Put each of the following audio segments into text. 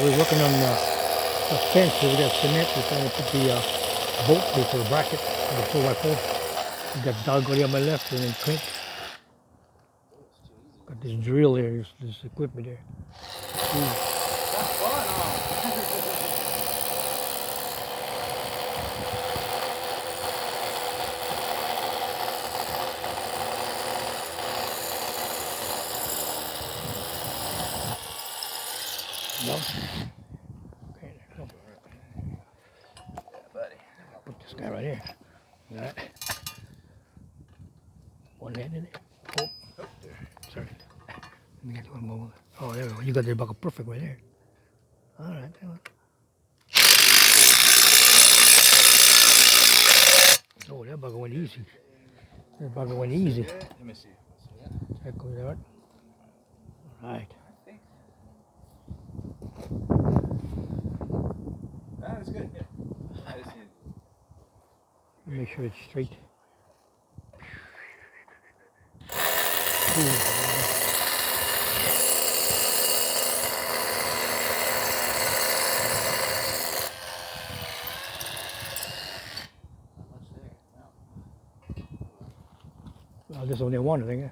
we're working on the fence. So we got cement. We're trying to put the bolt here for the bracket for the 4x4. We got Doug already on my left, and then Clint. Got this drill here, this equipment there. Ooh. That's fun, huh? No. Okay, so Yeah, buddy. put this guy right here. All right. One hand in it. Oh, sorry. Let me get one more. Oh, there we go. You got the buckle perfect right there. All right. Oh, that buckle went easy. That buckle went easy. Let me see. That goes out. All right. That is good. Yeah. I just need. Make sure it's straight. Well, this is only one thing.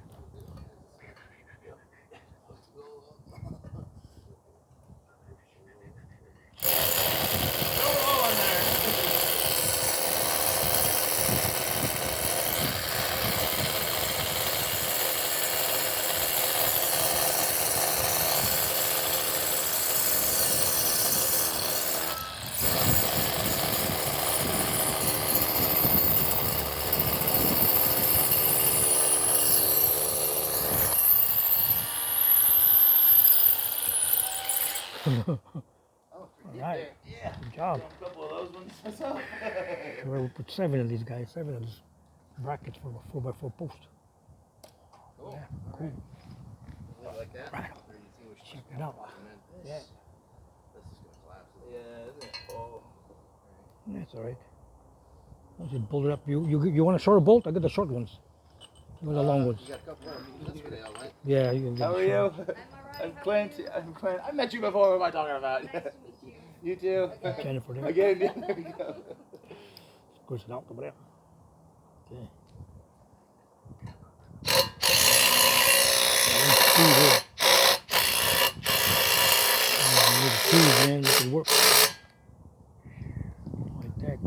Alright, Yeah. good job. A couple of those ones myself. Sure, we'll put 7 of these guys, 7 of these brackets for a 4x4 post. Cool. Yeah, cool. Like that? Right. Check it out. Yeah. This is gonna collapse. Yeah, isn't it? Oh. That's alright. I'll just bolt it up. You want a shorter bolt? I got the short ones. You want the long ones? You got a couple more. That's for the L, right? Yeah, you can get How the are you? short. I'm Clint. I'm Clint. I met you before. What am I talking about? Nice to meet you. You too. Jennifer there. Again, yeah, there we go. Push it out over there. Okay. Two, man, this will work. Like that.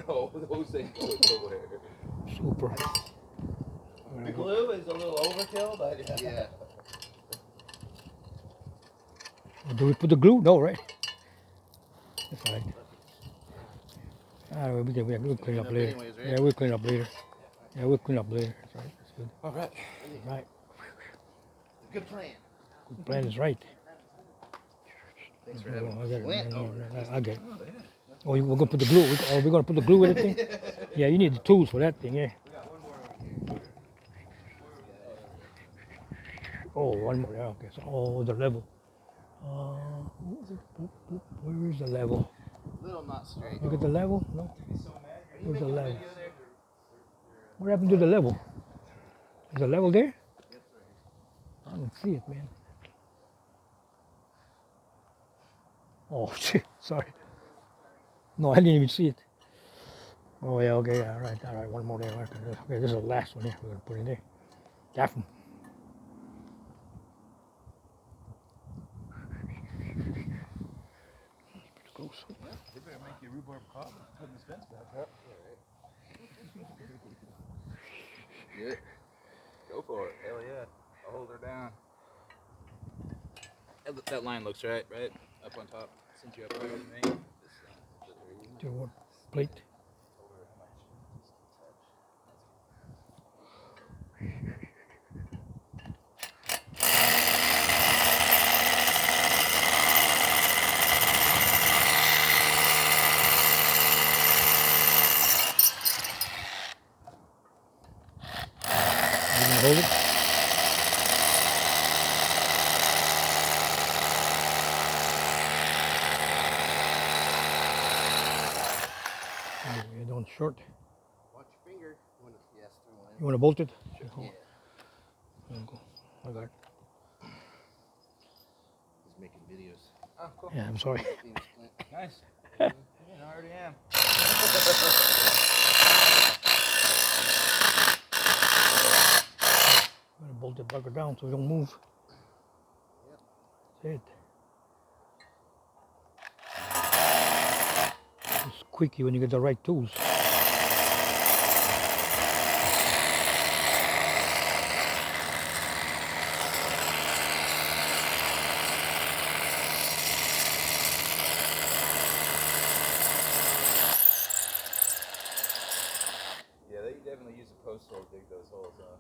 No, those things go nowhere. Super. The glue is a little overkill, but yeah. Do we put the glue? No, right? That's all right. Alright, we'll clean up later. Anyways, right? Yeah, we'll clean up later. Yeah, we'll clean up later. That's right. That's good. All right. Right. Good plan. Good plan is right. Thanks for having I got it. Clint. No, I get it. Oh, we're gonna put the glue. We're gonna put the glue in the thing. Yeah, you need the tools for that thing. Yeah. Oh, one more. Yeah, okay. So, oh, the level. Where is the level? Little not straight. Look at the level. No. Where's the level? What happened to the level? Is the level there? I don't see it, man. Oh, shit. Sorry. No, I didn't even see it. Oh, yeah, okay, yeah, all right, one more there. Okay, this is the last one here. We're going to put in there. That one. Close. Yeah, they better make your rhubarb cob and put this fence back up. Yeah, right. Go for it. Hell yeah. I'll hold her down. That line looks right? Up on top. Since you have right with me. Do one plate. hold it. You don't short. Watch your finger. Yes, through You want to bolt it? Sure. Yeah. There you go. I got it. He's making videos. Oh, cool. Yeah, I'm sorry. Nice. I already am. I'm going to bolt it back down so it don't move. Yep. That's it. It's quickie when you get the right tools. Yeah, they definitely use a post hole to dig those holes, huh?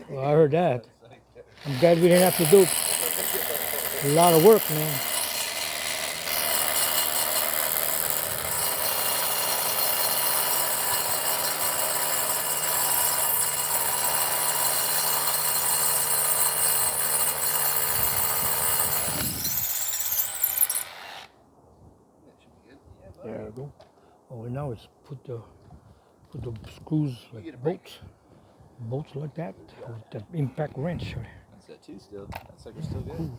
Well, I heard that. I'm glad we didn't have to do it. A lot of work, man. That should be good. There we go. Oh, and now it's put the screws like bolts like that with that impact wrench. That's that too still. That sucker's still good. Ooh.